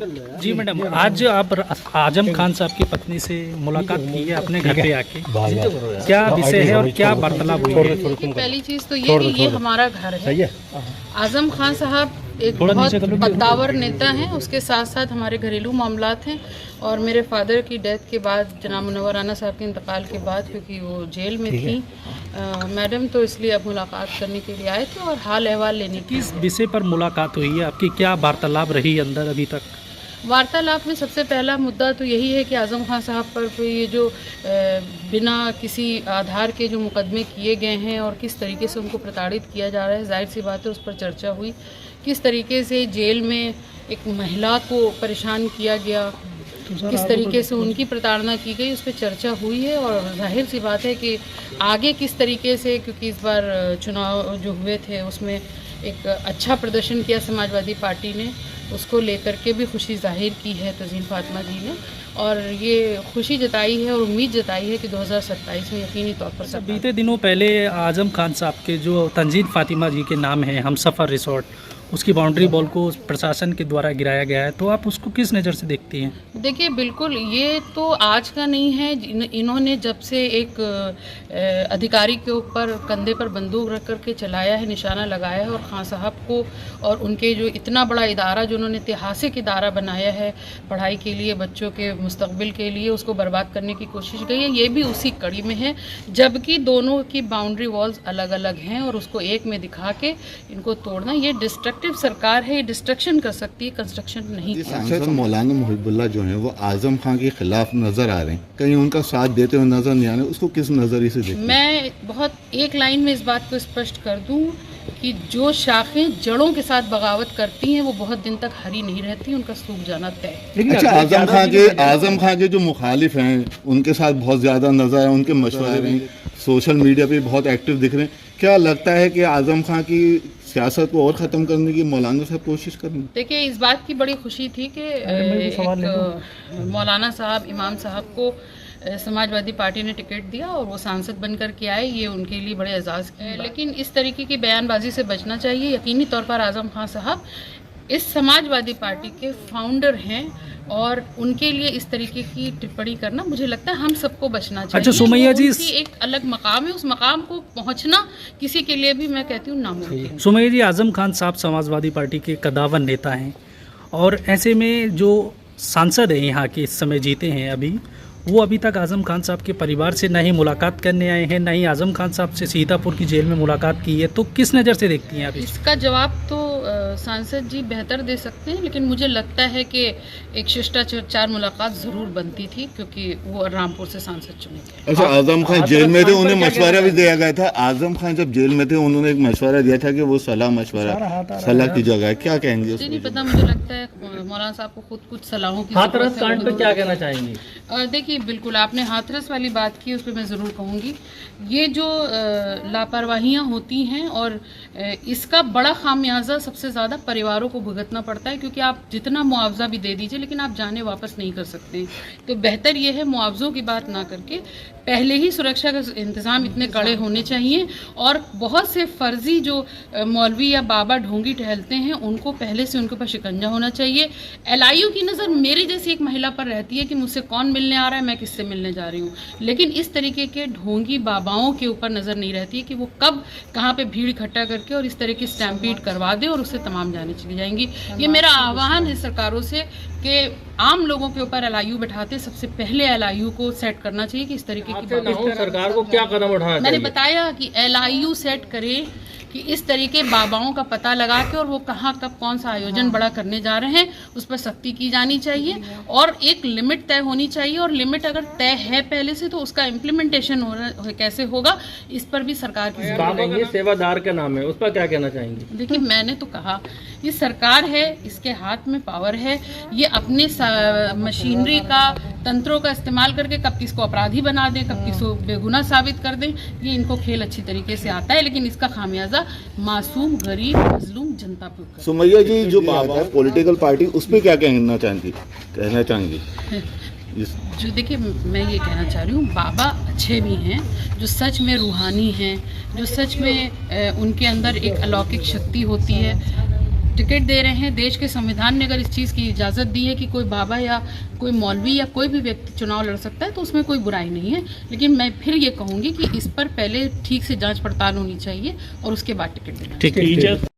जी madam, आज आप आजम खान साहब की पत्नी से मुलाकात की है अपने घर पे आके, क्या विषय है और क्या वार्तालाप हुई है? देखिए, पहली चीज़ तो ये हमारा घर है। आजम खान साहब एक बहुत कद्दावर नेता हैं, उसके साथ साथ हमारे घरेलू मामलात हैं। और मेरे फादर की डेथ के बाद, जनाब मुनव्वर राना साहब के इंतकाल के बाद, क्योंकि वो जेल में थी मैडम, तो इसलिए अब मुलाकात करने के लिए आए थे और हाल अहवाल लेने की। किस विषय पर मुलाकात हुई है आपकी, क्या वार्तालाप रही अंदर अभी तक? वार्तालाप में सबसे पहला मुद्दा तो यही है कि आज़म खान साहब पर ये जो बिना किसी आधार के जो मुकदमे किए गए हैं और किस तरीके से उनको प्रताड़ित किया जा रहा है, जाहिर सी बात है उस पर चर्चा हुई। किस तरीके से जेल में एक महिला को परेशान किया गया, किस तरीके से उनकी प्रताड़ना की गई, उस पर चर्चा हुई है। और जाहिर सी बात है कि आगे किस तरीके से, क्योंकि इस बार चुनाव जो हुए थे उसमें एक अच्छा प्रदर्शन किया समाजवादी पार्टी ने, उसको लेकर के भी खुशी जाहिर की है तज़ीन फातिमा जी ने, और ये खुशी जताई है और उम्मीद जताई है कि 2027 में यकीनी तौर पर सब। बीते दिनों पहले आजम खान साहब के जो तंजीन फातिमा जी के नाम है हमसफ़र रिसोर्ट, उसकी बाउंड्री वॉल को प्रशासन के द्वारा गिराया गया है, तो आप उसको किस नज़र से देखती हैं? देखिए, बिल्कुल ये तो आज का नहीं है। इन्होंने जब से एक अधिकारी के ऊपर कंधे पर बंदूक रख करके चलाया है, निशाना लगाया है, और खान साहब को और उनके जो इतना बड़ा इदारा जो उन्होंने ऐतिहासिक इदारा बनाया है पढ़ाई के लिए, बच्चों के मुस्तकबिल के लिए, उसको बर्बाद करने की कोशिश गई है। ये भी उसी कड़ी में है, जबकि दोनों की बाउंड्री वॉल्स अलग अलग हैं और उसको एक में दिखा के इनको तोड़ना, ये डिस्ट्रक्टिव सरकार है, ये डिस्ट्रक्शन कर सकती है, कंस्ट्रक्शन नहीं। सांसद मौलाना मुहिबुल्लाह जो हैं वो आजम खान के खिलाफ नजर आ रहे हैं, कहीं उनका साथ देते हुए नजर नहीं आ रहे, उसको किस नजरिए से देखते हैं? मैं बहुत एक लाइन में इस बात को स्पष्ट कर दूं कि जो शाखें जड़ों के साथ बगावत करती हैं वो बहुत दिन तक हरी नहीं रहती, उनका सूख जाना तय। अच्छा, आजम खान के जो मुखालिफ हैं उनके साथ बहुत ज़्यादा नजर है, उनके मशवरे भी सोशल मीडिया पे बहुत एक्टिव दिख रहे हैं। क्या लगता है कि आजम खान की सियासत को और ख़त्म करने की मौलाना साहब कोशिश करेंगे? देखिए, इस बात की बड़ी खुशी थी कि मौलाना साहब, इमाम साहब को समाजवादी पार्टी ने टिकट दिया और वो सांसद बनकर के आए, ये उनके लिए बड़े एजाज़ की। लेकिन इस तरीके की बयानबाजी से बचना चाहिए। यकीनी तौर पर आज़म खान साहब इस समाजवादी पार्टी के फाउंडर हैं और उनके लिए इस तरीके की टिप्पणी करना, मुझे लगता है हम सबको बचना चाहिए। अच्छा सुमैया जी, एक अलग मकाम है, उस मकाम को पहुंचना किसी के लिए भी, मैं कहती हूँ, नामुमकिन। सुमैया जी, आजम खान साहब समाजवादी पार्टी के कद्दावर नेता हैं और ऐसे में जो सांसद हैं यहाँ के इस समय जीते हैं अभी, वो अभी तक आजम खान साहब के परिवार से न ही मुलाकात करने आए हैं, न ही आजम खान साहब से सीतापुर की जेल में मुलाकात की है, तो किस नज़र से देखती हैं आप इसका जवाब तो सांसद जी बेहतर दे सकते हैं, लेकिन मुझे लगता है कि एक शिष्टाचार मुलाकात ज़रूर बनती थी, क्योंकि वो रामपुर से सांसद चुने थे। अच्छा, आजम खान जेल में थे, उन्हें मशवरा भी दिया गया था। आजम खान जब जेल में थे उन्होंने एक मशवरा दिया था कि वो सलाह की जगह है, क्या कहेंगे? नहीं पता, मुझे लगता है मौलाना साहब को खुद कुछ सलाहों की हाथरस कांड पे क्या कहना चाहेंगे? देखिए, बिल्कुल आपने हाथरस वाली बात की, उस पर मैं ज़रूर कहूँगी। ये जो लापरवाहियाँ होती हैं और इसका बड़ा खामियाजा सबसे ज़्यादा परिवारों को भुगतना पड़ता है, क्योंकि आप जितना मुआवजा भी दे दीजिए लेकिन आप जाने वापस नहीं कर सकते। तो बेहतर ये है मुआवजों की बात ना करके पहले ही सुरक्षा का इंतज़ाम इतने कड़े होने चाहिए, और बहुत से फर्जी जो मौलवी या बाबा ढोंगी टहलते हैं उनको पहले से उनके ऊपर शिकंजा होना चाहिए। LIU की नज़र मेरी जैसी एक महिला पर रहती है कि मुझसे कौन मिलने आ रहा है, मैं किससे मिलने जा रही हूँ, लेकिन इस तरीके के ढोंगी बाबाओं के ऊपर नज़र नहीं रहती है कि वो कब कहाँ पे भीड़ इकट्ठा करके और इस तरह की स्टैम्पीड करवा दे और उससे तमाम जाने चली जाएंगी। ये मेरा आह्वान है सरकारों से कि आम लोगों के ऊपर LIU बैठाते सबसे पहले LIU को सेट करना चाहिए कि इस तरीके की सरकार को क्या कदम उठाना चाहिए? मैंने बताया कि LIU सेट करे कि इस तरीके बाबाओं का पता लगा के और वो कहाँ कब कौन सा आयोजन बड़ा करने जा रहे हैं उस पर सख्ती की जानी चाहिए, और एक लिमिट तय होनी चाहिए। और लिमिट अगर तय है पहले से तो उसका इम्प्लीमेंटेशन कैसे होगा, इस पर भी सरकार की सेवादार का नाम है, उस पर क्या कहना चाहेंगे? देखिए, मैंने तो कहा ये सरकार है, इसके हाथ में पावर है, ये अपने मशीनरी का, तंत्रों का इस्तेमाल करके कब किसको अपराधी बना दें, कब किसको बेगुनाह साबित कर दें, ये इनको खेल अच्छी तरीके से आता है, लेकिन इसका खामियाजा मासूम, गरीब, मजलूम जनता पर। सुमैया जी, जो बात है पॉलिटिकल पार्टी, उस पर क्या कहना चाहेंगी? जो देखिए, मैं ये कहना चाह रही हूँ, बाबा अच्छे भी हैं, जो सच में रूहानी हैं, जो सच में उनके अंदर एक अलौकिक शक्ति होती है, टिकट दे रहे हैं। देश के संविधान ने अगर इस चीज़ की इजाज़त दी है कि कोई बाबा या कोई मौलवी या कोई भी व्यक्ति चुनाव लड़ सकता है तो उसमें कोई बुराई नहीं है, लेकिन मैं फिर ये कहूँगी कि इस पर पहले ठीक से जांच पड़ताल होनी चाहिए और उसके बाद टिकट देना चाहिए। ठीक है।